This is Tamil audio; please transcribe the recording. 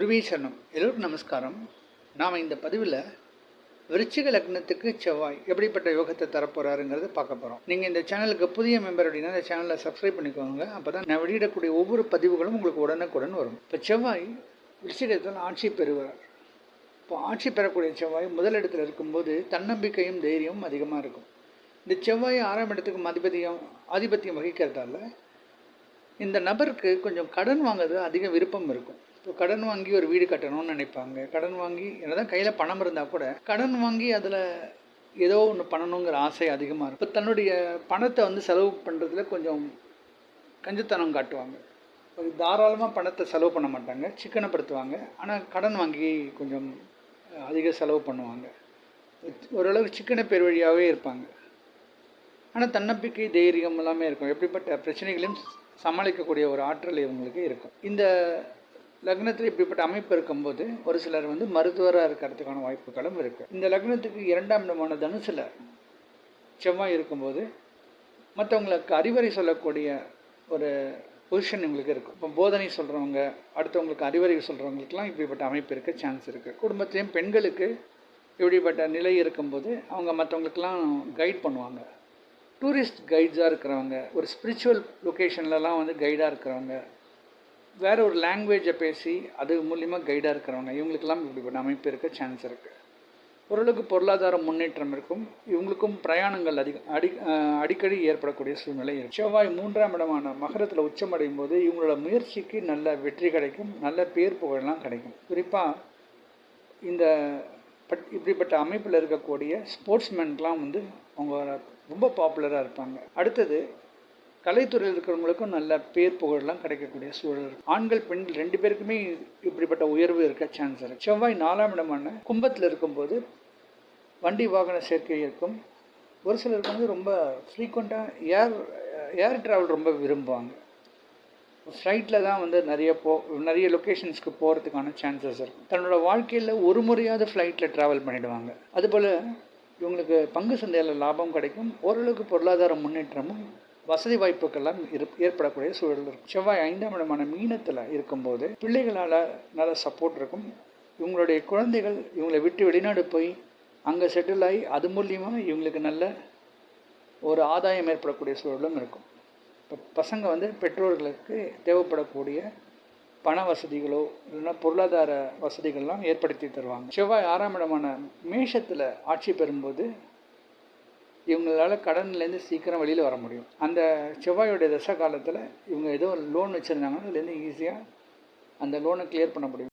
குருவே சரணம். எல்லோருக்கும் நமஸ்காரம். நாம் இந்த பதிவில் விருச்சிக லக்னத்துக்கு செவ்வாய் எப்படிப்பட்ட யோகத்தை தரப்போகிறாருங்கிறத பார்க்க போகிறோம். நீங்கள் இந்த சேனலுக்கு புதிய மெம்பர் அப்படின்னா இந்த சேனலை சப்ஸ்கிரைப் பண்ணிக்கோங்க. அப்போ தான் நான் வெளியிடக்கூடிய ஒவ்வொரு பதிவுகளும் உங்களுக்கு உடனுக்குடன் வரும். இப்போ செவ்வாய் விருச்சிகத்தில் ஆட்சி பெறுவார். இப்போ ஆட்சி பெறக்கூடிய செவ்வாய் முதலிடத்தில் இருக்கும்போது தன்னம்பிக்கையும் தைரியமும் அதிகமாக இருக்கும். இந்த செவ்வாய் 6ஆம் இடத்துக்கு ஆதிபத்தியம் வகிக்கிறதால இந்த நபருக்கு கொஞ்சம் கடன் வாங்குறது அதிக விருப்பம் இருக்கும். இப்போ கடன் வாங்கி ஒரு வீடு கட்டணும்னு நினைப்பாங்க. கடன் வாங்கி என்னதான் கையில் பணம் இருந்தால் கூட கடன் வாங்கி அதில் ஏதோ ஒன்று பண்ணணுங்கிற ஆசை அதிகமாக இருக்கும். இப்போ தன்னுடைய பணத்தை செலவு பண்ணுறதுல கொஞ்சம் கஞ்சத்தனம் காட்டுவாங்க. தாராளமாக பணத்தை செலவு பண்ண மாட்டாங்க, சிக்கனப்படுத்துவாங்க. ஆனால் கடன் வாங்கி கொஞ்சம் அதிக செலவு பண்ணுவாங்க. ஓரளவு சிக்கன பேர் வழியாகவே இருப்பாங்க. ஆனால் தன்னம்பிக்கை தைரியம் எல்லாமே இருக்கும். எப்படிப்பட்ட பிரச்சனைகளையும் சமாளிக்கக்கூடிய ஒரு ஆற்றல் இவங்களுக்கு இருக்கும். இந்த லக்னத்தில் இப்படிப்பட்ட அமைப்பு இருக்கும்போது ஒரு சிலர் மருத்துவராக இருக்கிறதுக்கான வாய்ப்புகளும் இருக்குது. இந்த லக்னத்துக்கு 2ஆம் இடமான தனுசில் செவ்வாய் இருக்கும்போது மற்றவங்களுக்கு அறிவுரை சொல்லக்கூடிய ஒரு பொசிஷன் இவங்களுக்கு இருக்கும். இப்போ போதனை சொல்கிறவங்க, அடுத்தவங்களுக்கு அறிவுரை சொல்கிறவங்களுக்குலாம் இப்படிப்பட்ட அமைப்பு இருக்க சான்ஸ் இருக்குது. குடும்பத்திலையும் பெண்களுக்கு இப்படிப்பட்ட நிலை இருக்கும்போது அவங்க மற்றவங்களுக்கெல்லாம் கைட் பண்ணுவாங்க. டூரிஸ்ட் கைட்ஸாக இருக்கிறவங்க, ஒரு ஸ்பிரிச்சுவல் லொக்கேஷன்லலாம் கைடாக இருக்கிறவங்க, வேறு ஒரு லாங்குவேஜை பேசி அது மூலியமாக கைடாக இருக்கிறவங்க, இவங்களுக்கெல்லாம் இப்படிப்பட்ட அமைப்பு இருக்க சான்ஸ் இருக்குது. ஓரளவுக்கு பொருளாதார முன்னேற்றம் இருக்கும். இவங்களுக்கும் பிரயாணங்கள் அடிக்கடி ஏற்படக்கூடிய சூழ்நிலை இருக்கும். செவ்வாய் 3ஆம் இடமான மகரத்தில் உச்சமடையும் போது இவங்களோட முயற்சிக்கு நல்ல வெற்றி கிடைக்கும், நல்ல பேர் புகழெல்லாம் கிடைக்கும். குறிப்பாக இந்த இப்படிப்பட்ட அமைப்பில் இருக்கக்கூடிய ஸ்போர்ட்ஸ்மேன்லாம் அவங்க ரொம்ப பாப்புலராக இருப்பாங்க. அடுத்தது கலைத்துறையில் இருக்கிறவங்களுக்கும் நல்ல பேர் புகழெல்லாம் கிடைக்கக்கூடிய சூழல் இருக்கும். ஆண்கள் பெண்கள் 2 பேருக்குமே இப்படிப்பட்ட உயர்வு இருக்க சான்ஸ் இருக்குது. செவ்வாய் 4ஆம் இடமான கும்பத்தில் இருக்கும்போது வண்டி வாகன சேர்க்கை இருக்கும். ஒரு சிலருக்கு ரொம்ப ஃப்ரீக்வெண்ட்டாக ஏர் ட்ராவல் ரொம்ப விரும்புவாங்க. ஃப்ளைட்டில் தான் நிறைய லொக்கேஷன்ஸ்க்கு போகிறதுக்கான சான்சஸ் இருக்கும். தன்னோட வாழ்க்கையில் ஒரு முறையாவது ஃப்ளைட்டில் ட்ராவல் பண்ணிவிடுவாங்க. அதுபோல் இவங்களுக்கு பங்கு சந்தையில் லாபம் கிடைக்கும். ஓரளவுக்கு பொருளாதார முன்னேற்றமும் வசதி வாய்ப்புக்கெல்லாம் ஏற்படக்கூடிய சூழல் இருக்கும். செவ்வாய் 5ஆம் இடமான மீனத்தில் இருக்கும்போது பிள்ளைகளால் நல்ல சப்போர்ட் இருக்கும். இவங்களுடைய குழந்தைகள் இவங்களை விட்டு வெளிநாடு போய் அங்கே செட்டில் ஆகி அது மூலியமாக இவங்களுக்கு நல்ல ஒரு ஆதாயம் ஏற்படக்கூடிய சூழலும் இருக்கும். இப்போ பசங்க பெற்றோர்களுக்கு தேவைப்படக்கூடிய பண வசதிகளோ இல்லைன்னா பொருளாதார வசதிகள்லாம் ஏற்படுத்தி தருவாங்க. செவ்வாய் 6ஆம் இடமான மேஷத்தில் ஆட்சி பெறும்போது இவங்களால கடன்லேருந்து சீக்கிரம் வெளியில் வர முடியும். அந்த செவ்வாயோடைய தசை காலத்தில் இவங்க ஏதோ லோன் வச்சுருந்தாங்கன்னா அதுலேருந்து ஈஸியாக அந்த லோனை கிளியர் பண்ண முடியும்.